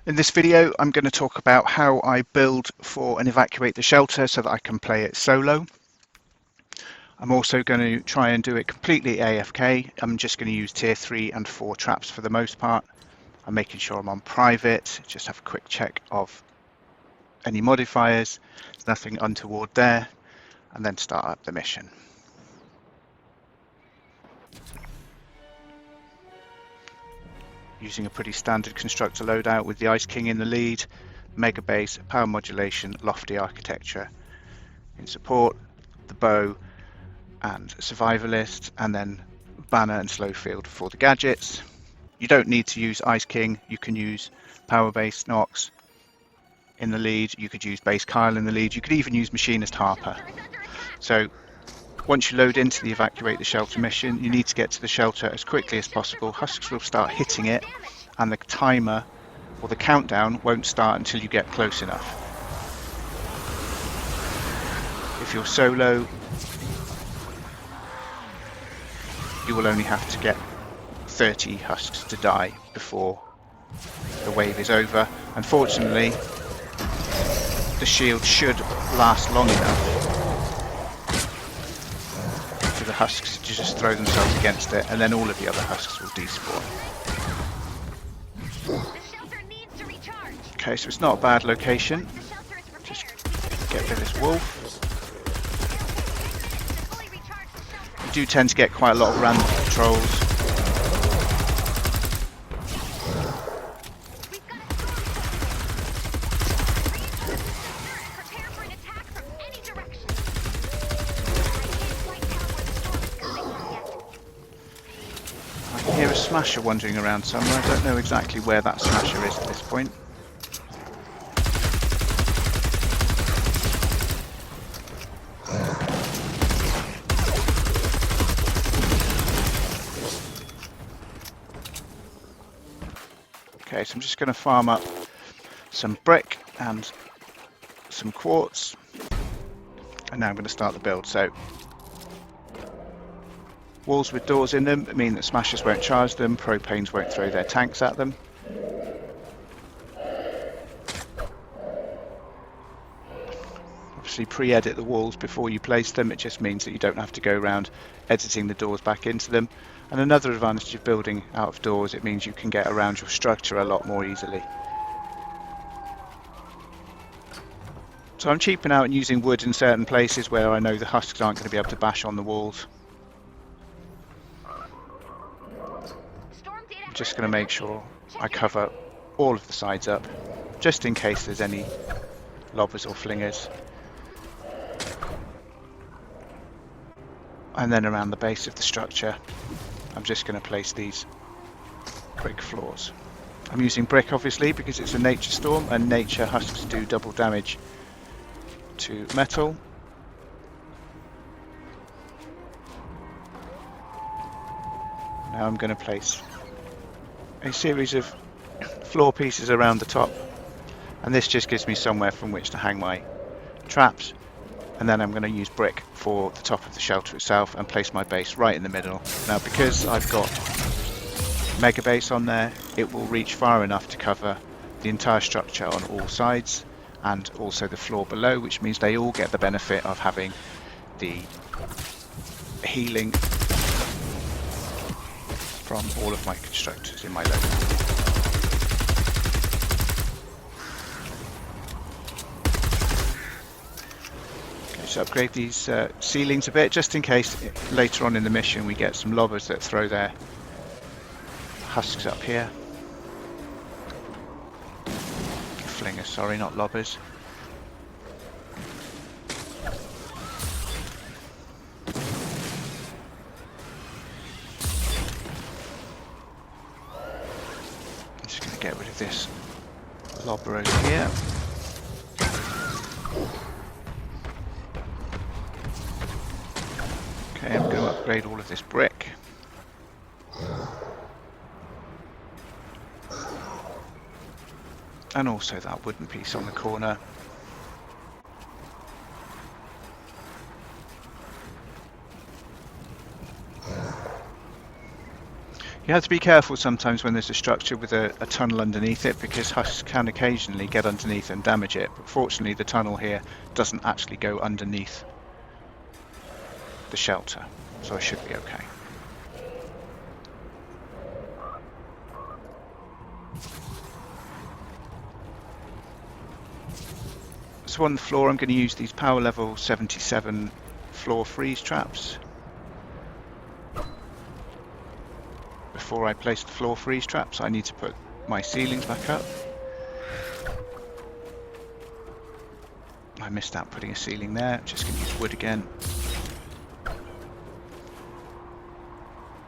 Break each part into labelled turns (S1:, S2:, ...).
S1: In this video, I'm going to talk about how I build for and evacuate the shelter so that I can play it solo. I'm also going to try and do it completely AFK. I'm just going to use tier 3 and 4 traps for the most part. I'm making sure I'm on private, just have a quick check of any modifiers. There's nothing untoward there, and then start up the mission. Using a pretty standard constructor loadout with the Ice King in the lead, mega base, power modulation, lofty architecture. In support, the bow and survivalist, and then banner and slow field for the gadgets. You don't need to use Ice King, you can use Power BASE Knox in the lead, you could use Base Kyle in the lead, you could even use Machinist Harper. So once you load into the Evacuate the Shelter mission, you need to get to the shelter as quickly as possible. Husks will start hitting it, and the timer or the countdown won't start until you get close enough. If you're solo, you will only have to get 30 husks to die before the wave is over. Unfortunately, the shield should last long enough for the husks to just throw themselves against it, and then all of the other husks will despawn. Okay, so it's not a bad location. Just get rid of this wolf. You do tend to get quite a lot of random patrols. I hear a smasher wandering around somewhere. I don't know exactly where that smasher is at this point. Okay, so I'm just going to farm up some brick and some quartz, and now I'm going to start the build. So walls with doors in them mean that smashers won't charge them, propanes won't throw their tanks at them. Obviously pre-edit the walls before you place them, it just means that you don't have to go around editing the doors back into them. And another advantage of building out of doors, it means you can get around your structure a lot more easily. So I'm cheaping out and using wood in certain places where I know the husks aren't going to be able to bash on the walls. I'm just going to make sure I cover all of the sides up, just in case there's any lobbers or flingers. And then around the base of the structure, I'm just going to place these brick floors. I'm using brick obviously because it's a nature storm, and nature husks do double damage to metal. Now I'm going to place a series of floor pieces around the top, and this just gives me somewhere from which to hang my traps. And then I'm going to use brick for the top of the shelter itself and place my base right in the middle. Now because I've got mega base on there, it will reach far enough to cover the entire structure on all sides and also the floor below, which means they all get the benefit of having the healing from all of my constructors in my loadout. So upgrade these ceilings a bit, just in case later on in the mission we get some lobbers that throw their husks up here. Flingers, sorry, not lobbers. I'm just going to get rid of this lobber over here. Okay, I'm going to upgrade all of this brick. And also that wooden piece on the corner. You have to be careful sometimes when there's a structure with a tunnel underneath it, because husks can occasionally get underneath and damage it, but fortunately the tunnel here doesn't actually go underneath the shelter, so I should be okay. So on the floor I'm going to use these power level 77 floor freeze traps. Before I place the floor freeze traps, I need to put my ceilings back up. I missed out putting a ceiling there, I'm just going to use wood again.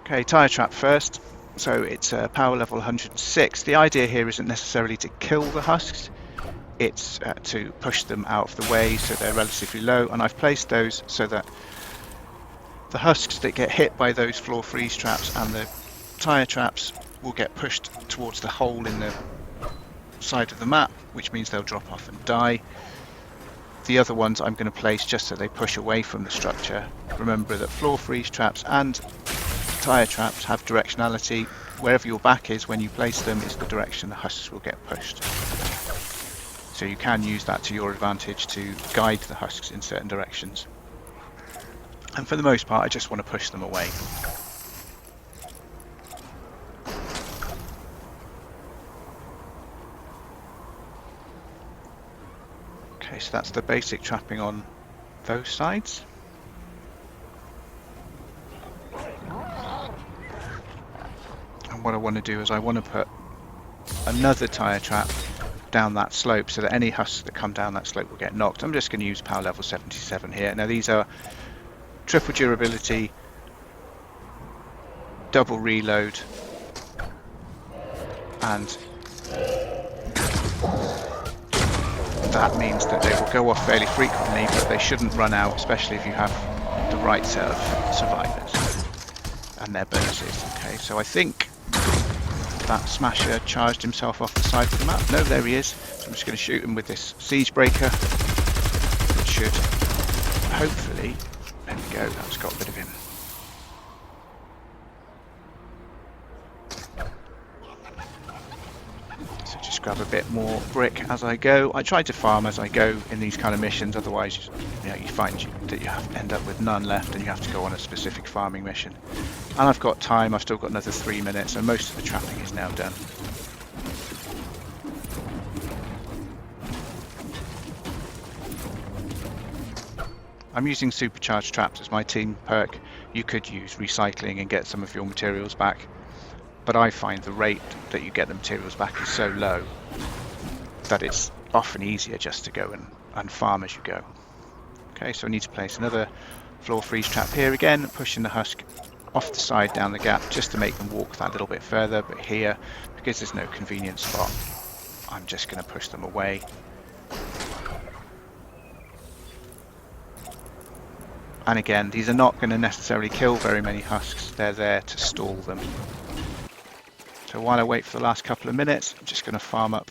S1: Okay, tyre trap first. So it's power level 106. The idea here isn't necessarily to kill the husks, it's to push them out of the way so they're relatively low, and I've placed those so that the husks that get hit by those floor freeze traps and the tyre traps will get pushed towards the hole in the side of the map, which means they'll drop off and die. The other ones I'm going to place just so they push away from the structure. Remember that floor freeze traps and tyre traps have directionality. Wherever your back is when you place them is the direction the husks will get pushed. So you can use that to your advantage to guide the husks in certain directions. And for the most part, I just want to push them away. Okay, so that's the basic trapping on those sides. And what I want to do is I want to put another tyre trap down that slope so that any husks that come down that slope will get knocked. I'm just going to use power level 77 here. Now these are triple durability, double reload, and that means that they will go off fairly frequently, but they shouldn't run out, especially if you have the right set of survivors and their bonuses. Okay, so I think that smasher charged himself off the side of the map. No, there he is. So I'm just going to shoot him with this siege breaker, which should hopefully, there we go, that's got rid of him. So just grab a bit more brick as I go. I try to farm as I go in these kind of missions, otherwise you find that you end up with none left and you have to go on a specific farming mission. And I've got time, I've still got another 3 minutes, and most of the trapping is now done. I'm using Supercharged Traps as my team perk. You could use recycling and get some of your materials back, but I find the rate that you get the materials back is so low that it's often easier just to go and farm as you go. Okay, so I need to place another floor freeze trap here again, pushing the husk off the side down the gap just to make them walk that little bit further, but here, because there's no convenient spot, I'm just going to push them away. And again, these are not going to necessarily kill very many husks, they're there to stall them. So while I wait for the last couple of minutes, I'm just going to farm up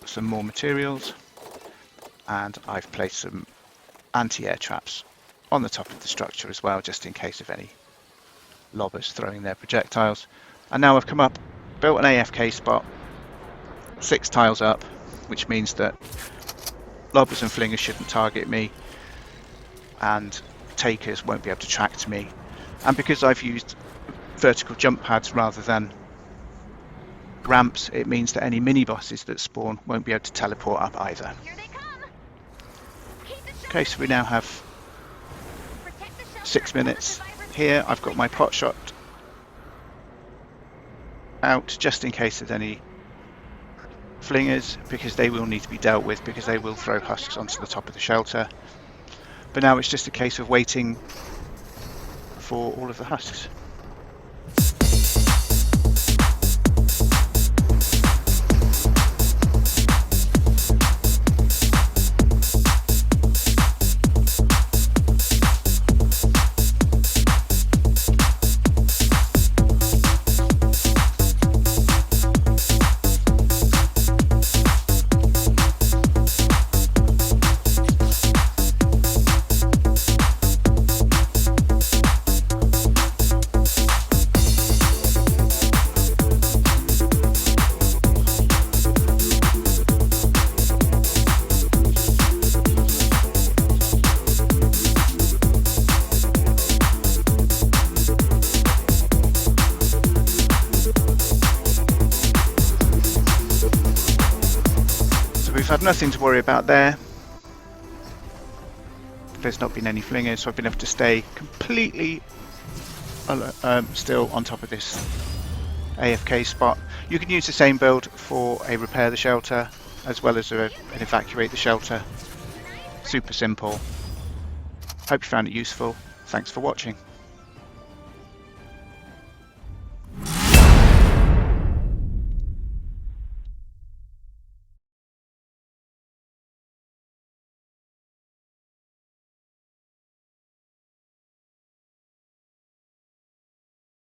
S1: some more materials, and I've placed some anti-air traps on the top of the structure as well, just in case of any lobbers throwing their projectiles. And now I've come up, built an AFK spot 6 tiles up, which means that lobbers and flingers shouldn't target me and takers won't be able to track to me. And because I've used vertical jump pads rather than ramps, it means that any mini bosses that spawn won't be able to teleport up either. Okay, so we now have 6 minutes here. I've got my pot shot out just in case there's any flingers, because they will need to be dealt with, because they will throw husks onto the top of the shelter. But now it's just a case of waiting for all of the husks. we've had nothing to worry about there. There's not been any flingers, so I've been able to stay completely still on top of this AFK spot. You can use the same build for a repair the shelter as well as an evacuate the shelter. Super simple. Hope you found it useful. Thanks for watching.